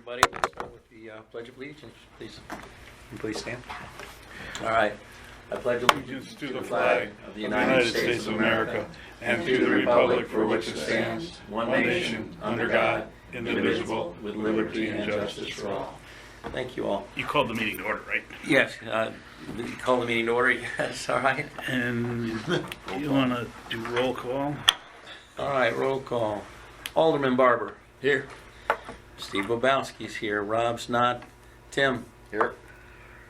everybody. Let's start with the Pledge of Allegiance. Please stand. All right. I pledge allegiance to the flag of the United States of America and to the republic for which it stands, one nation, under God, indivisible, with liberty and justice for all. Thank you all. You called the meeting to order, right? Yes. You call the meeting to order? Yes, all right. And you want to do roll call? All right, roll call. Alderman Barber. Here. Steve Bobowski's here. Rob's not. Tim. Here.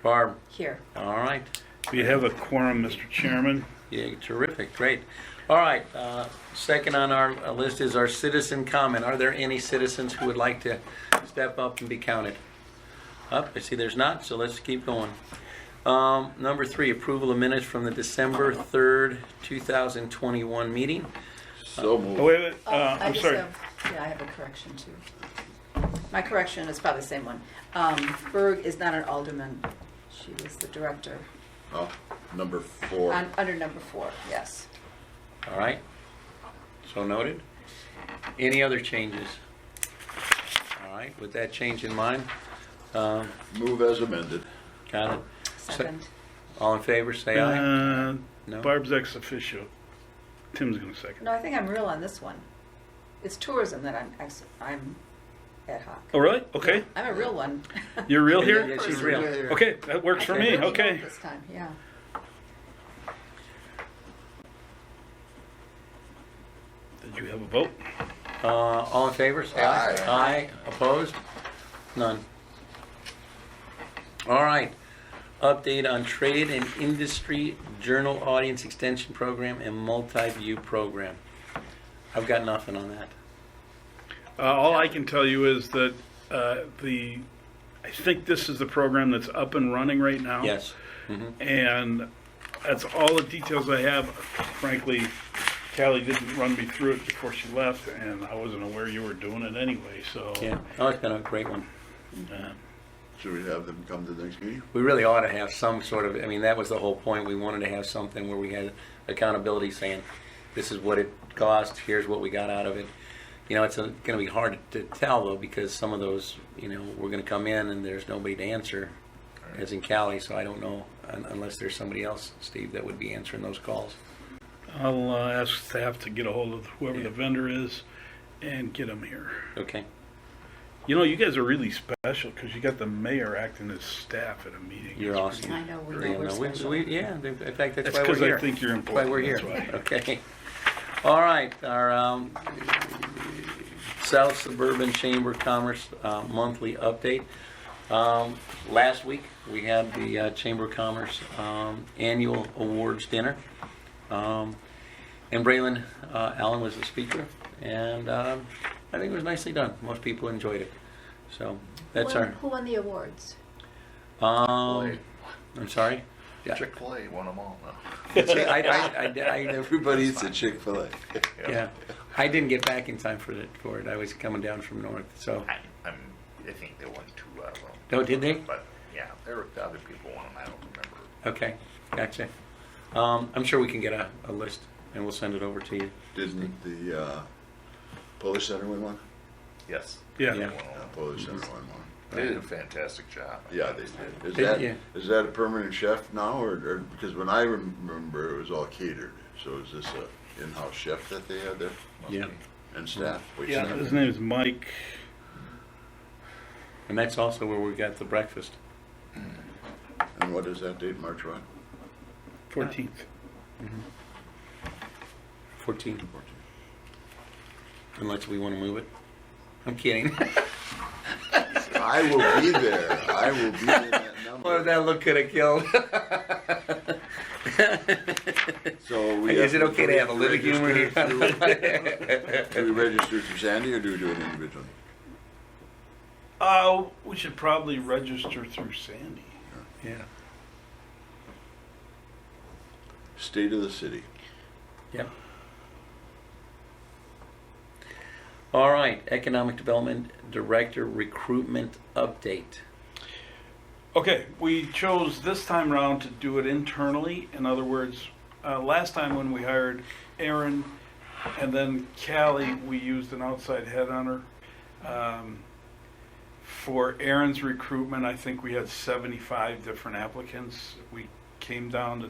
Barb. Here. All right. We have a quorum, Mr. Chairman. Yeah, terrific. Great. All right. Second on our list is our citizen comment. Are there any citizens who would like to step up and be counted? Up. I see there's not, so let's keep going. Number 3, approval of minutes from the December 3rd, 2021 meeting. So moved. Oh, wait. I I'm just sorry. I have a correction too. My correction is probably the same one. Berg is not an alderman. She was the director. Oh, number 4. Under number 4, yes. All right. So noted. Any other changes? All right. With that change in mind, Move as amended. got it. Second. All in favor, say aye. No? Barb's ex officio. Tim's going to second. No, I think I'm real on this one. It's tourism that I'm ad hoc. Oh, really? Okay. I'm a real one. You're real here? Yeah, she's real. Okay, that works for me. I really Okay. vote this time, yeah. Did you have a vote? All in favor, say aye. Aye. Aye. Opposed? None. All right. Update on Trade and Industry Journal Audience Extension Program and Multi-View Program. I've got nothing on that. All I can tell you is that I think this is the program that's up and running right now. Yes. Mhm. And that's all the details I have. Frankly, Callie didn't run me through it before she left, and I wasn't aware you were doing it anyway. So Yeah. Oh, it's been a great one. Should we have them come to the next meeting? We really ought to have some sort of, I mean, that was the whole point. We wanted to have something where we had accountability saying, this is what it cost, here's what we got out of it. You know, it's going to be hard to tell, though, because some of those, you know, we're going to come in and there's nobody to answer, as in Cali, so I don't know, unless there's somebody else, Steve, that would be answering those calls. I'll ask staff to get a hold of whoever Yeah. the vendor is and get them here. Okay. You know, you guys are really special because you got the mayor acting as staff at a meeting. You're That's awesome. I know, we Yeah, know we're no, special. yeah, in fact, that's That's why we're because here. I think you're That's why important. we're here. That's why. Okay. All right. Our South Suburban Chamber of Commerce monthly update. Last week we had the Chamber of Commerce annual awards dinner, and Braylon Allen was the speaker, and I think it was nicely done. Most people enjoyed it. So that's Who won the awards? I'm sorry. Yeah. Chick-fil-A won them all now. Everybody eats at Chick-fil-A. Yeah, I didn't get back in time for it. I was coming down from north, so. I think they won 2 out of them. Oh, did they? But yeah, the other people won them. I don't remember. Okay, gotcha. I'm sure we can get a list and we'll send it over to you. Didn't the Polish Center win one? Yes. Yeah. They Yeah. won Yeah, them. Polish Center won one. They did a fantastic job. Yeah, they did. Yeah. Is that a permanent chef now, or because when I remember it was all catered? So is this a in-house chef that they had there Must Yeah. be. and staff? Wait, Yeah, staff? his name is Mike. And that's also where we got the breakfast. And what is that date? March what? 14th. 14, unless we want to move it. I'm kidding. I will be there. I will be in that number. Well, that look could have killed. So we Is it have okay to have a little humor here? Do we register through Sandy or do we do it individually? We should probably register through Sandy. Yeah. State of the city. Yep. All right, Economic Development Director Recruitment Update. Okay, we chose this time around to do it internally. In other words, last time when we hired Aaron and then Callie, we used an outside headhunter. For Aaron's recruitment, I think we had 75 different applicants. We came down to,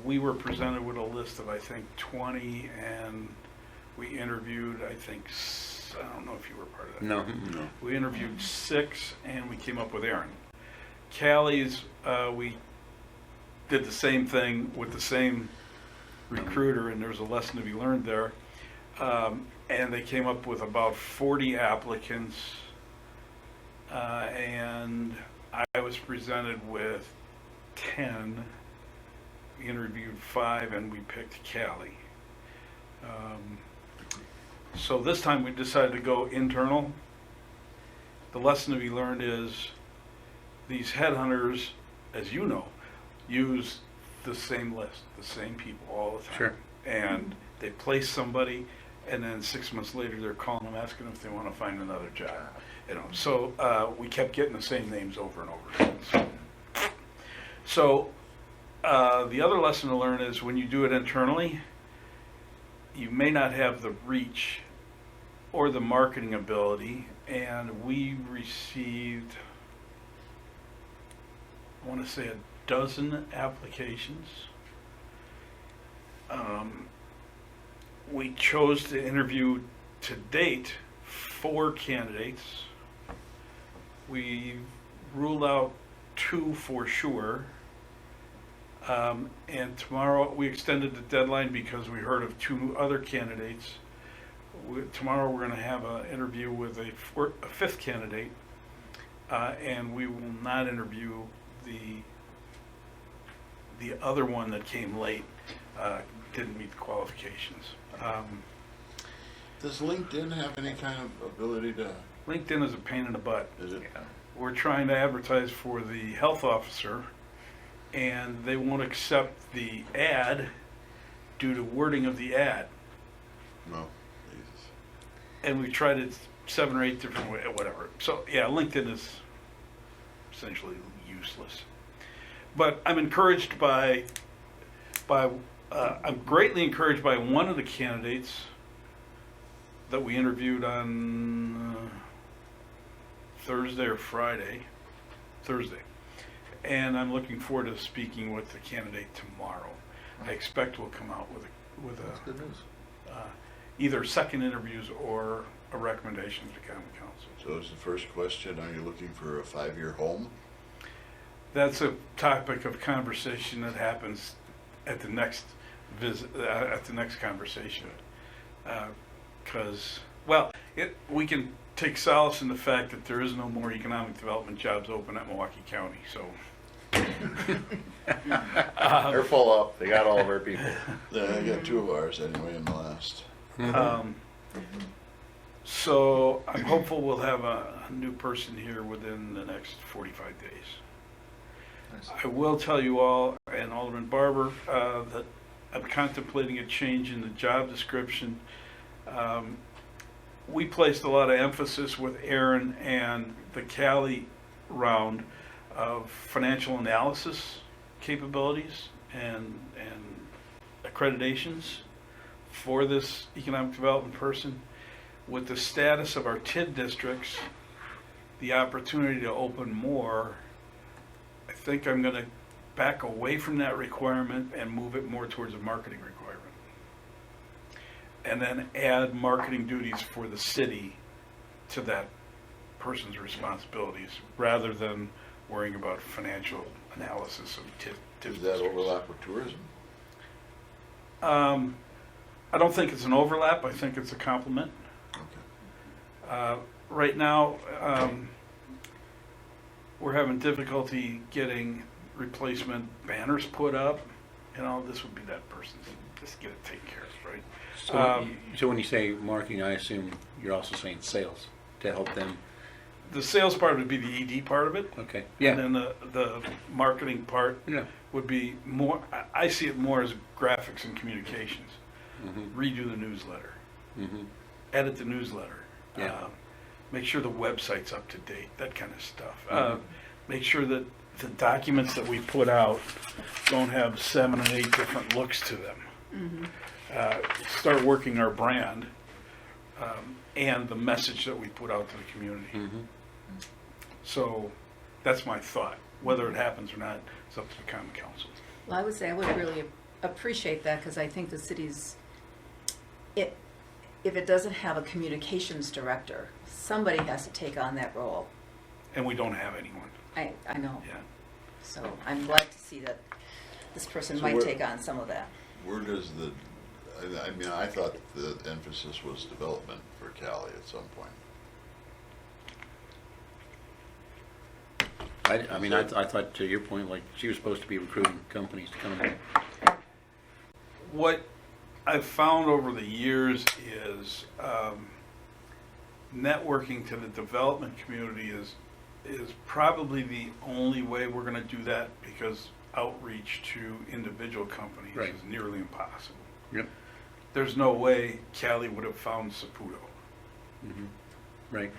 we were presented with a list of, I think, 20, and we interviewed, I think, I don't know if you were part of that. No. No. We interviewed 6, and we came up with Aaron. Callie's, we did the same thing with the same recruiter, and there's a lesson to be learned there. And they came up with about 40 applicants, and I was presented with 10. We interviewed 5, and we picked Callie. So this time we decided to go internal. The lesson to be learned is these headhunters, as you know, use the same list, the same people all the time. Sure. And they place somebody, and then 6 months later they're calling them asking if they want to find another job. You know, so we kept getting the same names over and over again. So the other lesson to learn is when you do it internally, you may not have the reach or the marketing ability, and we received, I want to say, 12 applications. We chose to interview to date 4 candidates. We ruled out 2 for sure. And tomorrow we extended the deadline because we heard of 2 other candidates. Tomorrow we're going to have an interview with a 5th candidate, and we will not interview the other one that came late, didn't meet the qualifications. Does LinkedIn have any kind of ability to? LinkedIn is a pain in the butt. Is it? Yeah. We're trying to advertise for the health officer, and they won't accept the ad due to wording of the ad. No. Jesus. And we tried it 7 or 8 different ways, whatever. So yeah, LinkedIn is essentially useless. But I'm encouraged I'm greatly encouraged by one of the candidates that we interviewed on Thursday, and I'm looking forward to speaking with the candidate tomorrow. I expect we'll come out with That's good news. either second interviews or a recommendation to county council. So is the first question, are you looking for a 5-year home? That's a topic of conversation that happens at the next visit, at the next conversation. Because, we can take solace in the fact that there is no more economic development jobs open at Milwaukee County, so. They're full up. They got all of our people. Yeah, I got 2 of ours anyway in the last. So I'm hopeful we'll have a new person here within the next 45 days. Nice. I will tell you all, and Alderman Barber, that I'm contemplating a change in the job description. We placed a lot of emphasis with Aaron and the Cali round of financial analysis capabilities and accreditations for this economic development person. With the status of our TID districts, the opportunity to open more, I think I'm going to back away from that requirement and move it more towards a marketing requirement. And then add marketing duties for the city to that person's responsibilities, rather than worrying about financial analysis of TID Does that districts. overlap with tourism? I don't think it's an overlap. I think it's a complement. Okay. Right now, we're having difficulty getting replacement banners put up. You know, this would be that person's. Just get it taken care of, right? So when you say marketing, I assume you're also saying sales to help them. The sales part would be the ED part of it. Okay. And Yeah. then the marketing part Yeah. would be more, I see it more as graphics and communications. Mhm. Redo the newsletter, Mhm. edit the newsletter. Yeah. Make sure the website's up to date, that kind of stuff. Mhm. Make sure that the documents that we put out don't have 7 and 8 different looks to them. Start working our brand. and the message that we put out to the community. Mhm. So that's my thought. Whether it happens or not, it's up to the common council. Well, I would say I would really appreciate that, because I think the city's, if it doesn't have a communications director, somebody has to take on that role. And we don't have anyone. I know. Yeah. So I'm glad to see that this person So might where- take on some of that. Where does I mean, I thought the emphasis was development for Cali at some point. I mean, I thought, to your point, like, she was supposed to be recruiting companies to come in. What I've found over the years is networking to the development community is probably the only way we're going to do that, because outreach to individual companies Right. is nearly impossible. Yep. There's no way Cali would have found Saputo. Mhm. Right.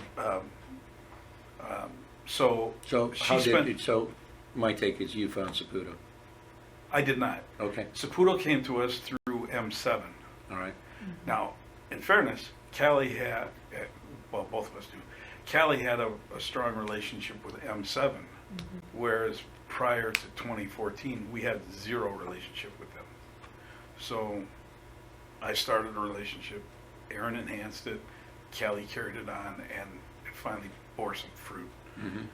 So So she how spent. did, so my take is you found Saputo. I did not. Okay, Saputo came to us through M7. all right. Now, in fairness, Cali had, well, both of us do. Cali had a strong relationship with M7, whereas prior to 2014, we had zero relationship with them. So I started a relationship, Aaron enhanced it, Cali carried it on, and it finally bore some fruit. Mhm.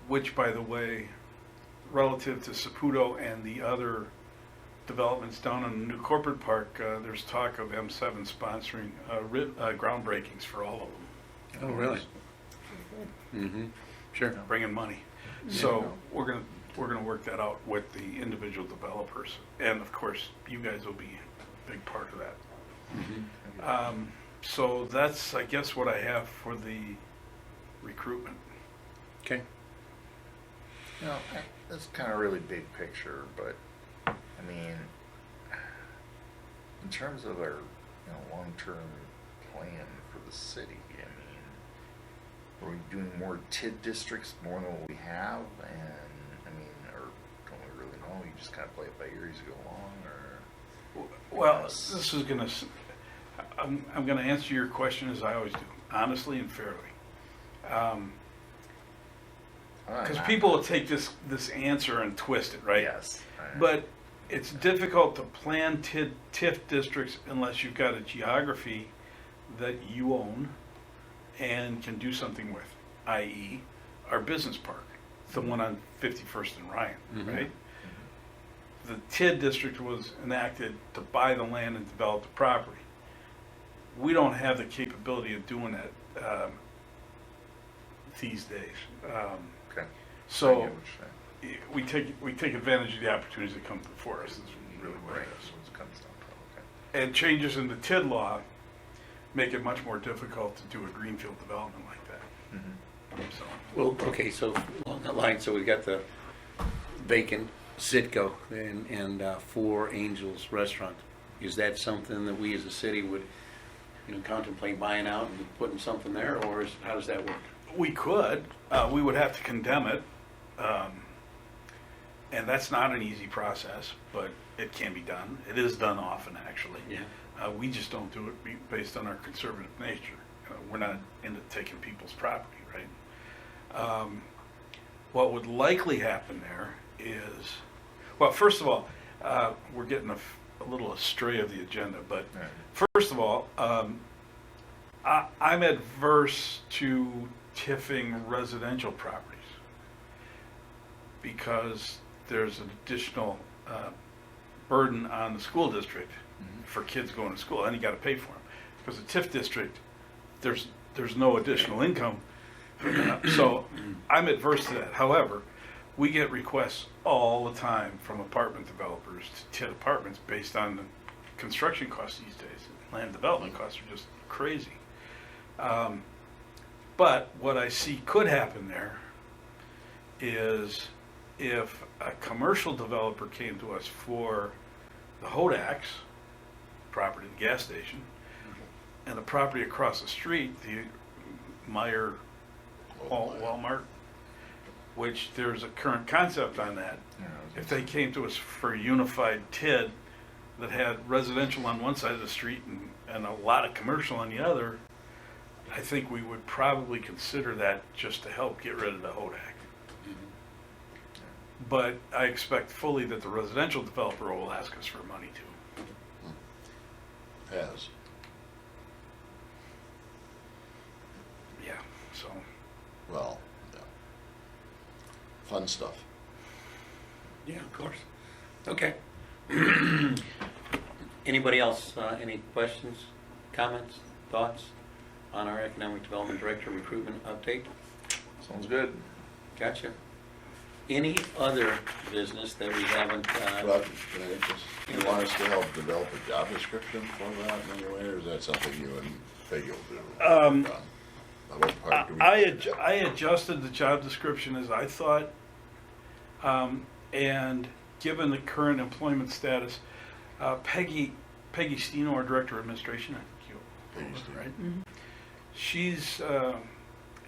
Which, by the way, relative to Saputo and the other developments down in New Corporate Park, there's talk of M7 sponsoring groundbreakings for all of them. Oh, really? Mm-hmm. Sure. Bringing money. So we're gonna work that out with the individual developers, and of course, you guys will be a big part of that. Mhm. So that's, I guess, what I have for the recruitment. Okay. You know, that's kind of really big picture, but I mean, in terms of our, long-term plan for the city, I mean, are we doing more TID districts more than what we have? And I mean, or don't we really know? You just kind of play it by ear as you go along, or? Well, this is gonna, I'm gonna answer your question as I always do, honestly and fairly. Because people will take this answer and twist it, right? Yes. But it's difficult to plan TIF districts unless you've got a geography that you own and can do something with, i.e. our business park, the one on 51st and Ryan, Mhm. right? The TID district was enacted to buy the land and develop the property. We don't have the capability of doing that these days. Okay. I So get what you're saying. we take advantage of the opportunities that come before us. Is really what Right. it is. So it comes down to, okay. And changes in the TID law make it much more difficult to do a greenfield development like that. Mm-hmm. So Well, okay, so along that line, so we've got the vacant Sitco and Four Angels Restaurant. Is that something that we as a city would, contemplate buying out and putting something there, or how does that work? we could, we would have to condemn it, and that's not an easy process, but it can be done. It is done often, actually. Yeah. We just don't do it based on our conservative nature. We're not into taking people's property, right? What would likely happen there is, well, first of all, we're getting a little astray of the agenda, but All right. first of all, I'm adverse to TIFing residential properties because there's an additional burden on the school district for kids going to school, and you got to pay for them. Because the TIF district, there's no additional income, so I'm adverse to that. However, we get requests all the time from apartment developers to TIF apartments based on the construction costs these days. Land development costs are just crazy. But what I see could happen there is if a commercial developer came to us for the Hodak's property, the gas station, and the property across the street, the Meyer Walmart, which there's a current concept on that. Yeah, I was If gonna they came to us for a unified TID that had residential on one side of the street and and a lot of commercial on the other, I think we would probably consider that just to help get rid of the HODAC. But I expect fully that the residential developer will ask us for money too. Has. Yeah, so. Well, yeah. Fun stuff. Yeah, of course. Okay. Anybody else, any questions, comments, thoughts on our Economic Development Director recruitment update? Sounds good. Gotcha. Any other business that we haven't, Well, can I just, you want us to help develop a job description for that in any way, or is that something you and Peggy will do? What part do we- I adjusted the job description as I thought, and given the current employment status, Peggy Steno, our Director of Administration, I think Peggy you, Steno. right?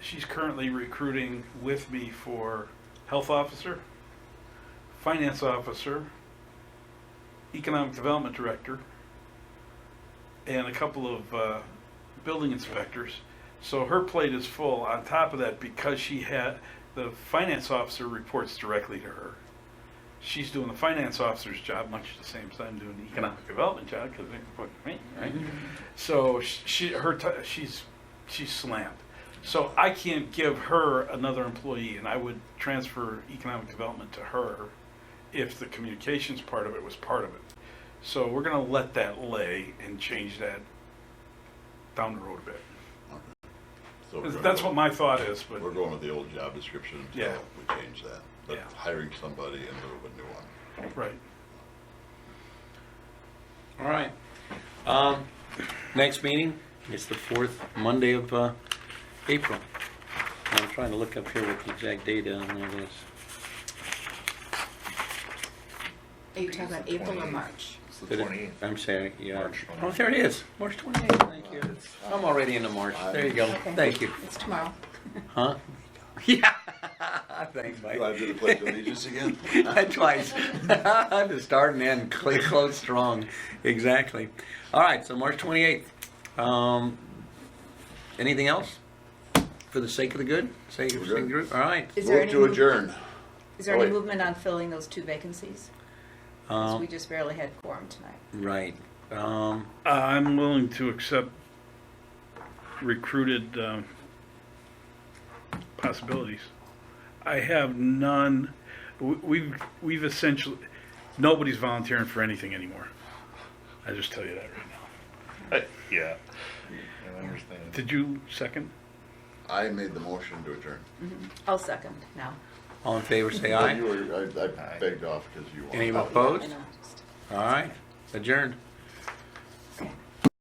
She's currently recruiting with me for health officer, finance officer, economic development director, and a couple of building inspectors. So her plate is full. On top of that, because the finance officer reports directly to her, she's doing the finance officer's job much the same as I'm doing the economic development job because they put me, right? So she's slammed. So I can't give her another employee, and I would transfer economic development to her if the communications part of it was part of it. So we're going to let that lay and change that down the road a bit. So we're That's going- what my thought is, but We're going with the old job description until Yeah. we change that. But Yeah. hiring somebody in lieu of a new one. right. all right. Next meeting, it's the 4th Monday of April. I'm trying to look up here what the exact date on that is. Are you talking about April or March? It's the Did it- 28th. I'm sorry, yeah. March Oh, there it is, March 28th, thank you. I'm already into March, there you go, Okay. thank you. It's tomorrow. Huh? Yeah, thanks, You want Mike. to do the pledge of allegiance again? Twice. I'm just starting and close strong, exactly. All right, so March 28th. Anything else? For the sake of the good? Sake of the group? All right. Is there Move any to move- adjourn. Is there Oh, any wait. movement on filling those 2 vacancies? 'Cause we just barely had quorum tonight. Right. I'm willing to accept recruited possibilities. I have none. We've essentially, nobody's volunteering for anything anymore. I just tell you that right now. Yeah. I understand. Did you second? I made the motion to adjourn. I'll second now. All in favor, say Well, aye. I begged off because you wanted. Any Oh, yeah, opposed? I know, just- All right, adjourned.